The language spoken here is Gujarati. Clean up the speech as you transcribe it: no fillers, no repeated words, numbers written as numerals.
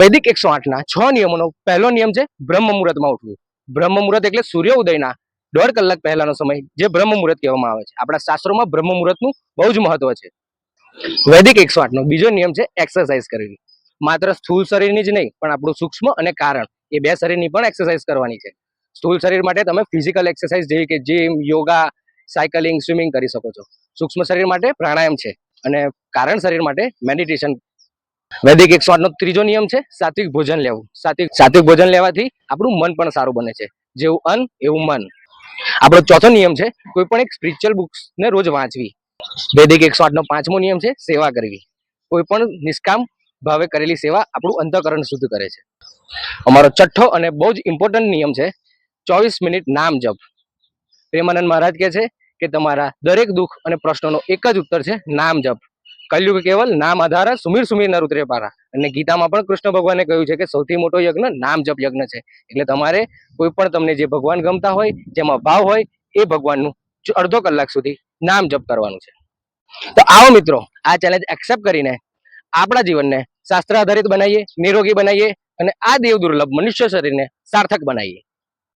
વૈદિક 108 ના 6 નિયમોનો પહેલો નિયમ છે બ્રહ્મ મુહૂર્તમાં ઉઠવું. બ્રહ્મ મુહૂર્ત એટલે સૂર્ય ઉદયના 1.5 કલાક પહેલાનો સમય, જે બ્રહ્મ મુહૂર્ત કહેવામાં આવે છે. આપણા શાસ્ત્રોમાં બ્રહ્મ મુહૂર્તનું બહુ જ મહત્વ છે. વૈદિક 108 નો બીજો નિયમ છે એક્સરસાઇઝ કરવી. માત્ર સ્થૂળ શરીરની જ નહીં, પણ આપણું સૂક્ષ્મ અને કારણ એ બે શરીરની પણ એક્સરસાઇઝ કરવાની છે. સ્થૂળ શરીર માટે તમે ફિઝિકલ એક્સરસાઇઝ જેવી કે જીમ, યોગા, સાયકલિંગ, સ્વિમિંગ કરી શકો છો. સૂક્ષ્મ શરીર માટે પ્રાણાયામ છે અને કારણ શરીર માટે મેડિટેશન. વૈદિક 108 નો ત્રીજો નિયમ છે સાત્વિક ભોજન લેવું. સાત્વિક ભોજન લેવાથી આપણું મન પણ સારું બને છે. જેવું અન્ન એવું મન. આપણો ચોથો નિયમ છે કોઈ પણ એક સ્પિરિચ્યુઅલ બુક્સ ને રોજ વાંચવી. વૈદિક 108 નો પાંચમો નિયમ છે સેવા કરવી. કોઈ પણ નિષ્કામ ભાવે કરેલી સેવા આપણું અંતઃકરણ શુદ્ધ કરે છે. અમારો છઠ્ઠો અને બહુ જ ઇમ્પોર્ટન્ટ નિયમ છે 24 મિનિટ નામ જપ. પ્રેમાનંદ મહારાજ કહે છે કે તમારા દરેક દુઃખ અને પ્રશ્નોનો એક જ ઉત્તર છે નામ જપ. કલયુગ કેવલ નામ આધાર, સુમીર સુમીર નર ઉતરે પારા. અને ગીતામાં પણ કૃષ્ણ ભગવાને કહ્યું છે કે સૌથી મોટો યજ્ઞ નામ જપ યજ્ઞ છે. એટલે તમારે કોઈ પણ તમને જે ભગવાન ગમતા હોય, જેમાં ભાવ હોય, એ ભગવાનનું અડધો કલાક સુધી નામ જપ કરવાનું છે. તો આવો મિત્રો, આ ચેલેન્જ એક્સેપ્ટ કરીને આપણા જીવનને શાસ્ત્ર આધારિત બનાવીએ, નિરોગી બનાવીએ અને આ દેવ દુર્લભ મનુષ્ય શરીરને સાર્થક બનાવીએ.